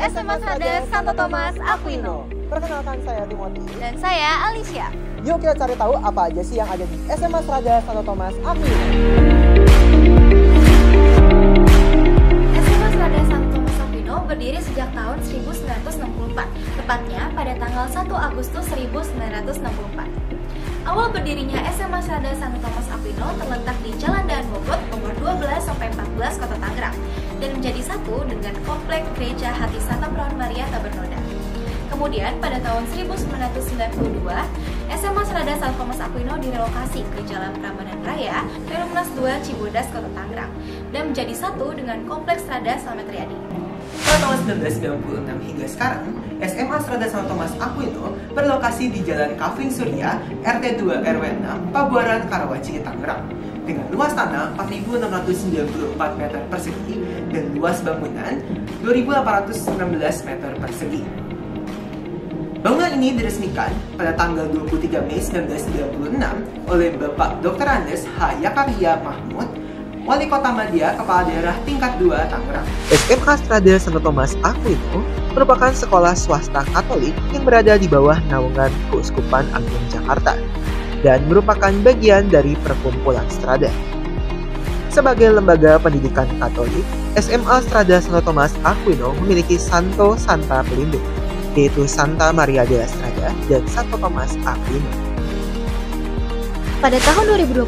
SMA Strada Santo Thomas Aquino. Perkenalkan, saya Timothy. Dan saya Alicia. Yuk kita cari tahu apa aja sih yang ada di SMA Strada Santo Thomas Aquino. SMA Strada Santo Thomas Aquino berdiri sejak tahun 1964, tepatnya pada tanggal 1 Agustus 1964. Awal berdirinya SMA Strada Santo Thomas Aquino terletak di Jalan Daan Mogot nomor 12-14 Kota Tangerang dan menjadi satu dengan komplek Gereja Hati Santa Perawan Maria Tabernoda. Kemudian pada tahun 1992, SMA Strada Santo Thomas Aquino direlokasi ke Jalan Prambanan Raya, Terminus 2 Cibodas, Kota Tangerang dan menjadi satu dengan kompleks Strada Slamet Riyadi. Pada tahun 1996 hingga sekarang, SMA Strada Santo Thomas Aquino berlokasi di Jalan Kavling Surya, RT 2 RW 6, Pabuaran, Karawaci, Tangerang, dengan luas tanah 4.694 meter persegi dan luas bangunan 2.816 meter persegi. Bangunan ini diresmikan pada tanggal 23 Mei 1996 oleh Bapak Dr. Andes H. Yakaria Mahmud, Wali Kota Madia, Kepala Daerah Tingkat 2 Tangerang. SMA Strada Santo Thomas Aquino merupakan sekolah swasta Katolik yang berada di bawah naungan Keuskupan Agung Jakarta dan merupakan bagian dari Perkumpulan Strada. Sebagai lembaga pendidikan Katolik, SMA Strada Santo Thomas Aquino memiliki Santo Santa pelindung, yaitu Santa Maria della Strada dan Santo Thomas Aquino. Pada tahun 2021,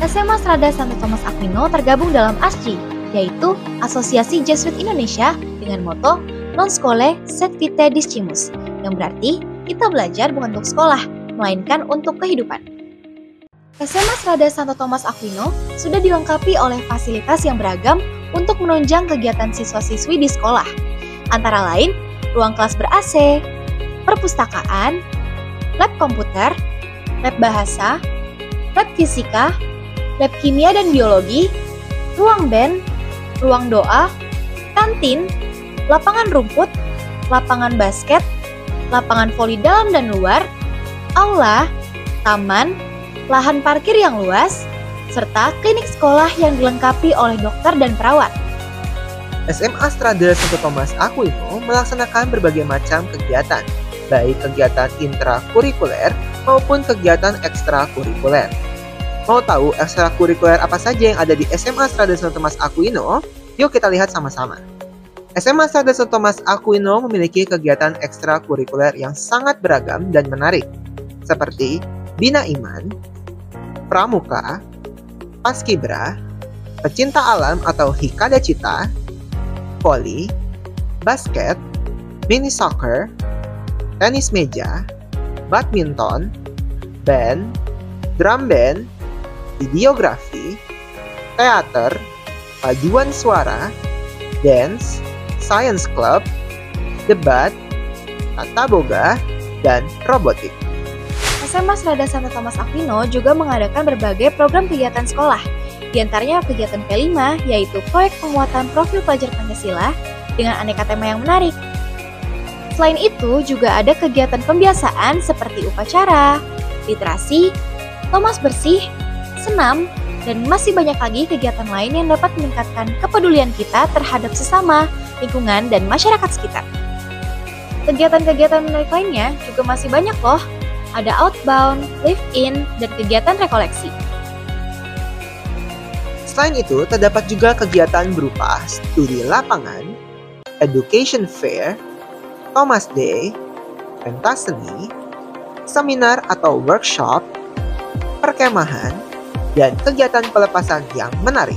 SMA Strada Santo Thomas Aquino tergabung dalam ASJI, yaitu Asosiasi Jesuit Indonesia dengan moto Non Scholae Sed Vitae Discimus, yang berarti kita belajar bukan untuk sekolah, melainkan untuk kehidupan. SMA Strada Santo Thomas Aquino sudah dilengkapi oleh fasilitas yang beragam untuk menunjang kegiatan siswa-siswi di sekolah, antara lain ruang kelas ber-AC, perpustakaan, lab komputer, lab bahasa, lab fisika, lab kimia dan biologi, ruang band, ruang doa, kantin, lapangan rumput, lapangan basket, lapangan voli dalam dan luar, aula, taman, lahan parkir yang luas, serta klinik sekolah yang dilengkapi oleh dokter dan perawat. SMA Strada Santo Thomas Aquino melaksanakan berbagai macam kegiatan, baik kegiatan intrakurikuler maupun kegiatan ekstrakurikuler. Mau tahu ekstrakurikuler apa saja yang ada di SMA Strada Santo Thomas Aquino? Yuk kita lihat sama-sama. SMA Strada Santo Thomas Aquino memiliki kegiatan ekstrakurikuler yang sangat beragam dan menarik, seperti Bina Iman, Pramuka, Paskibra, Pecinta Alam atau Hikada Cita, voli, basket, mini soccer, tenis meja, badminton, band, drum band, videografi, teater, paduan suara, dance, science club, debat, tata boga, dan robotik. SMA Strada Santo Thomas Aquino juga mengadakan berbagai program kegiatan sekolah, di antaranya kegiatan P5 yaitu proyek penguatan profil pelajar Pancasila dengan aneka tema yang menarik. Selain itu juga ada kegiatan pembiasaan seperti upacara, literasi, Thomas bersih, senam, dan masih banyak lagi kegiatan lain yang dapat meningkatkan kepedulian kita terhadap sesama, lingkungan, dan masyarakat sekitar. Kegiatan-kegiatan menarik lainnya juga masih banyak loh. Ada outbound, live-in, dan kegiatan rekoleksi. Selain itu, terdapat juga kegiatan berupa studi lapangan, education fair, Thomas Day, pentas seni, seminar atau workshop, perkemahan, dan kegiatan pelepasan yang menarik.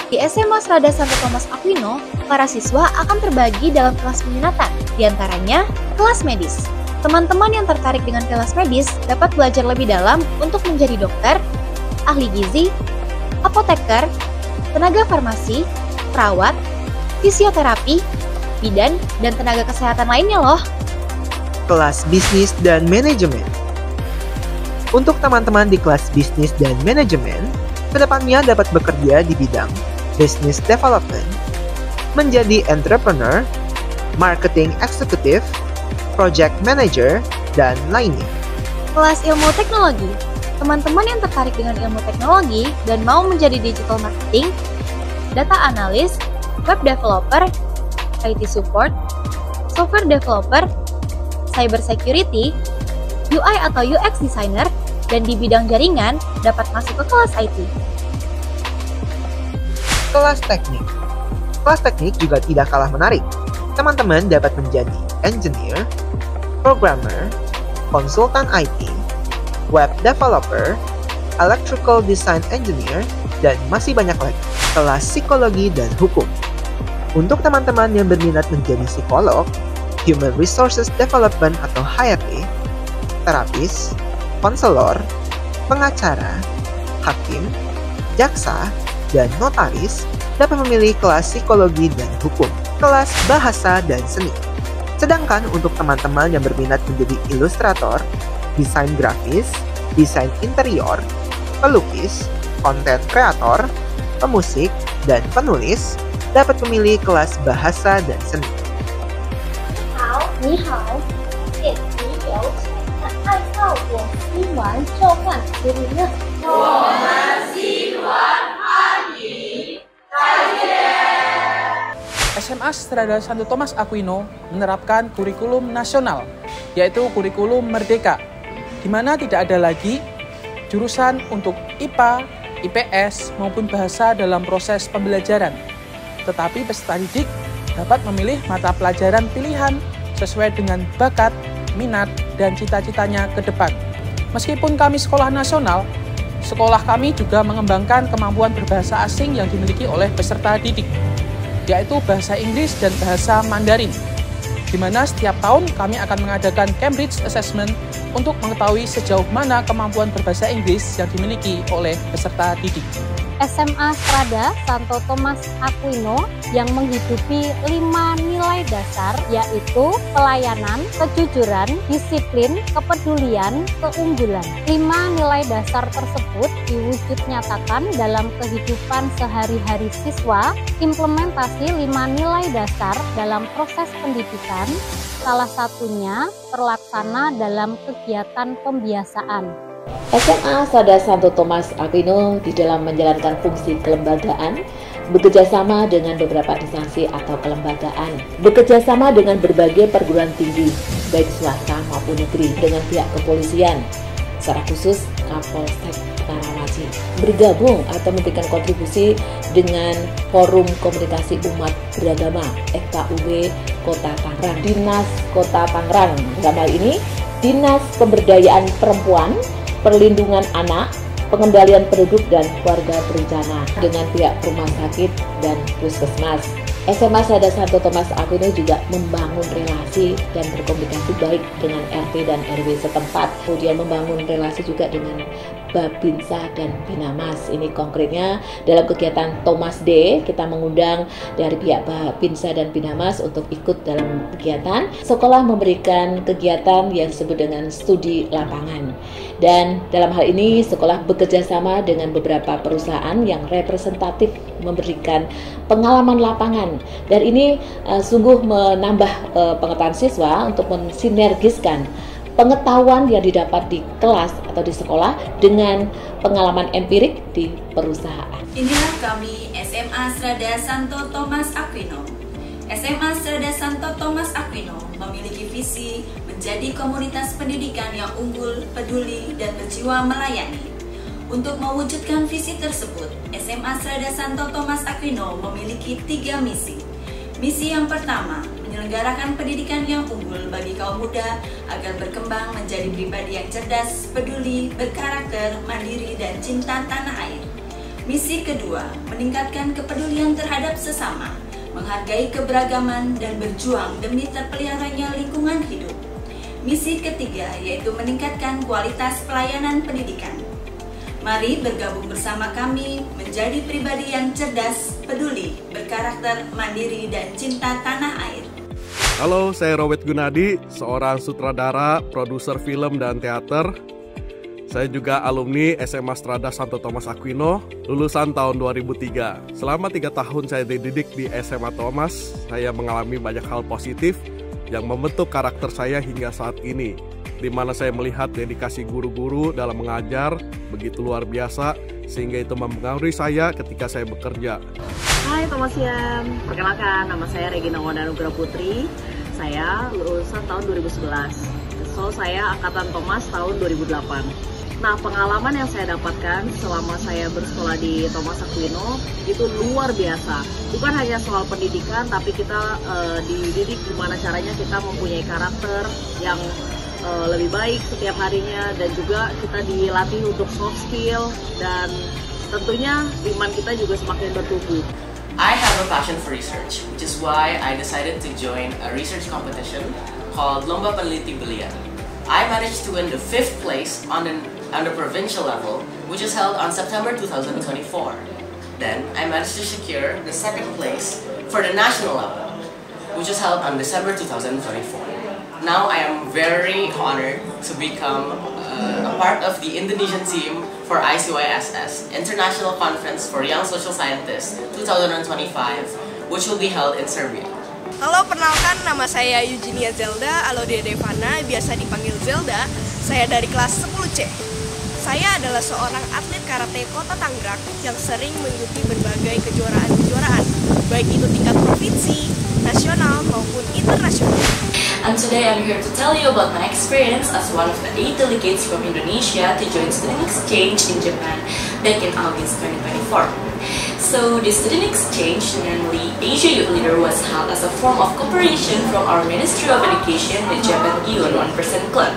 Di SMA Strada Santo Thomas Aquino, para siswa akan terbagi dalam kelas peminatan, di antaranya kelas medis. Teman-teman yang tertarik dengan kelas medis dapat belajar lebih dalam untuk menjadi dokter, ahli gizi, apoteker, tenaga farmasi, perawat, fisioterapi, bidan, dan tenaga kesehatan lainnya loh. Kelas bisnis dan manajemen. Untuk teman-teman di kelas bisnis dan manajemen, kedepannya dapat bekerja di bidang business development, menjadi entrepreneur, marketing executive, project manager, dan lainnya. Kelas ilmu teknologi. Teman-teman yang tertarik dengan ilmu teknologi dan mau menjadi digital marketing, data analis, web developer, IT support, software developer, cyber security, UI atau UX designer, dan di bidang jaringan dapat masuk ke kelas IT. Kelas teknik. Kelas teknik juga tidak kalah menarik. Teman-teman dapat menjadi engineer, programmer, konsultan IT, web developer, electrical design engineer, dan masih banyak lagi. Kelas psikologi dan hukum. Untuk teman-teman yang berminat menjadi psikolog, human resources development atau HRD, terapis, konselor, pengacara, hakim, jaksa, dan notaris dapat memilih kelas psikologi dan hukum. Kelas bahasa dan seni. Sedangkan untuk teman-teman yang berminat menjadi ilustrator, desain grafis, desain interior, pelukis, konten kreator, pemusik, dan penulis dapat memilih kelas bahasa dan seni. 你好，点题有请的爱好我希望召唤之人。SMA Strada Santo Thomas Aquino menerapkan kurikulum nasional, yaitu kurikulum Merdeka, di mana tidak ada lagi jurusan untuk IPA, IPS, maupun bahasa dalam proses pembelajaran. Tetapi peserta didik dapat memilih mata pelajaran pilihan sesuai dengan bakat, minat, dan cita-citanya ke depan. Meskipun kami sekolah nasional, sekolah kami juga mengembangkan kemampuan berbahasa asing yang dimiliki oleh peserta didik, yaitu bahasa Inggris dan bahasa Mandarin, di mana setiap tahun kami akan mengadakan Cambridge Assessment untuk mengetahui sejauh mana kemampuan berbahasa Inggris yang dimiliki oleh peserta didik. SMA Strada Santo Thomas Aquino yang menghidupi 5 nilai dasar, yaitu pelayanan, kejujuran, disiplin, kepedulian, keunggulan. 5 nilai dasar tersebut diwujud nyatakan dalam kehidupan sehari-hari siswa. Implementasi 5 nilai dasar dalam proses pendidikan, salah satunya terlaksana dalam kegiatan pembiasaan. SMA Strada Santo Thomas Aquino di dalam menjalankan fungsi kelembagaan bekerjasama dengan beberapa instansi atau kelembagaan, bekerjasama dengan berbagai perguruan tinggi, baik swasta maupun negeri, dengan pihak kepolisian, secara khusus Kapolsek Karawaci, bergabung atau memberikan kontribusi dengan Forum Komunikasi Umat Beragama FKUB Kota Tangerang, Dinas Kota Tangerang, dalam hal ini Dinas Pemberdayaan Perempuan, Perlindungan Anak, Pengendalian Penduduk dan Keluarga Berencana, dengan pihak rumah sakit dan puskesmas. SMA Strada Santo Thomas Aquino juga membangun relasi dan berkomunikasi baik dengan RT dan RW setempat. Kemudian membangun relasi juga dengan Babinsa dan Binamas. Ini konkretnya dalam kegiatan Thomas Day, kita mengundang dari pihak Babinsa dan Binamas untuk ikut dalam kegiatan. Sekolah memberikan kegiatan yang disebut dengan studi lapangan. Dan dalam hal ini sekolah bekerja sama dengan beberapa perusahaan yang representatif memberikan pengalaman lapangan. Dan ini sungguh menambah pengetahuan siswa untuk mensinergiskan pengetahuan yang didapat di kelas atau di sekolah dengan pengalaman empirik di perusahaan. Inilah kami SMA Strada Santo Thomas Aquino. SMA Strada Santo Thomas Aquino memiliki visi menjadi komunitas pendidikan yang unggul, peduli, dan berjiwa melayani. Untuk mewujudkan visi tersebut, SMA Strada Santo Thomas Aquino memiliki 3 misi. Misi yang pertama, menyelenggarakan pendidikan yang unggul bagi kaum muda agar berkembang menjadi pribadi yang cerdas, peduli, berkarakter, mandiri, dan cinta tanah air. Misi kedua, meningkatkan kepedulian terhadap sesama, menghargai keberagaman, dan berjuang demi terpeliharanya lingkungan hidup. Misi ketiga yaitu meningkatkan kualitas pelayanan pendidikan. Mari bergabung bersama kami menjadi pribadi yang cerdas, peduli, berkarakter, mandiri, dan cinta tanah air. Halo, saya Robert Gunadi, seorang sutradara, produser film dan teater. Saya juga alumni SMA Strada Santo Thomas Aquino, lulusan tahun 2003. Selama 3 tahun saya dididik di SMA Thomas, saya mengalami banyak hal positif yang membentuk karakter saya hingga saat ini, di mana saya melihat dedikasi guru-guru dalam mengajar begitu luar biasa, sehingga itu mempengaruhi saya ketika saya bekerja. Hai, selamat siang. Perkenalkan, nama saya Regina Wanda Nugraha Putri. saya lulusan tahun 2011. So, saya angkatan Thomas tahun 2008. Nah, pengalaman yang saya dapatkan selama saya bersekolah di Thomas Aquino itu luar biasa. Bukan hanya soal pendidikan, tapi kita dididik gimana caranya kita mempunyai karakter yang lebih baik setiap harinya, dan juga kita dilatih untuk soft skill, dan tentunya iman kita juga semakin bertumbuh. I have a passion for research, which is why I decided to join a research competition called Lomba Peneliti Belia. I managed to win the 5th place on the provincial level, which is held on September 2024. Then, I managed to secure the 2nd place for the national level, which is held on December 2024. Now, I am very honored to become a part of the Indonesian team for ICYSS, International Conference for Young Social Scientists 2025, which will be held in Serbia. Halo, perkenalkan, nama saya Eugenia Zelda Alodea Devana, biasa dipanggil Zelda. Saya dari kelas 10C. Saya adalah seorang atlet karate Kota Tangerang yang sering mengikuti berbagai kejuaraan-kejuaraan, baik itu tingkat provinsi, nasional, maupun internasional. And today I'm here to tell you about my experience as one of the 8 delegates from Indonesia to join student exchange in Japan back in August 2024. So the student exchange, namely Asia Youth Leader, was held as a form of cooperation from our Ministry of Education with Japan Gion 1% Club.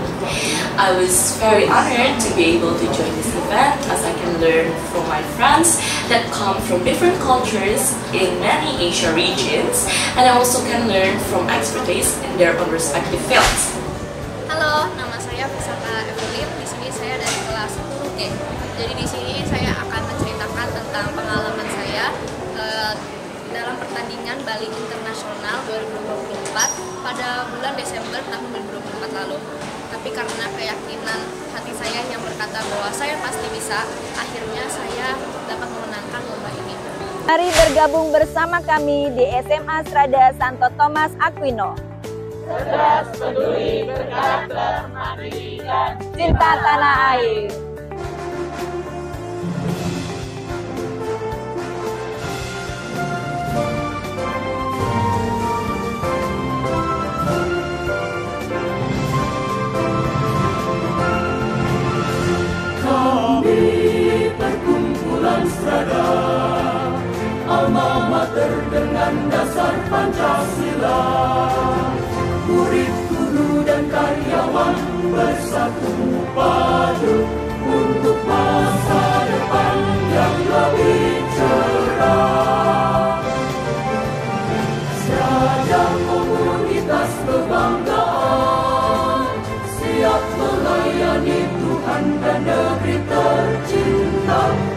I was very honored to be able to join this event, as I can learn from my friends that come from different cultures in many Asia regions, and I also can learn from expertise in their own respective fields. Halo, nama saya Visaka Evelyn. Di sini saya dari kelas 10G. Jadi di sini saya akan menceritakan tentang pengalaman saya dalam pertandingan Bali Internasional 2024 pada bulan Desember tahun 2024 lalu. Tapi karena keyakinan hati saya yang berkata bahwa saya pasti bisa, akhirnya saya dapat memenangkan lomba ini. Mari bergabung bersama kami di SMA Strada Santo Thomas Aquino. Cerdas, peduli, berkarakter, mandiri, dan cinta tanah air. Perkumpulan Strada, alma mater dengan dasar Pancasila, murid, guru dan karyawan bersatu padu untuk masa depan yang lebih cerah. Strada komunitas kebanggaan, siap melayani Tuhan dan negeri tercinta.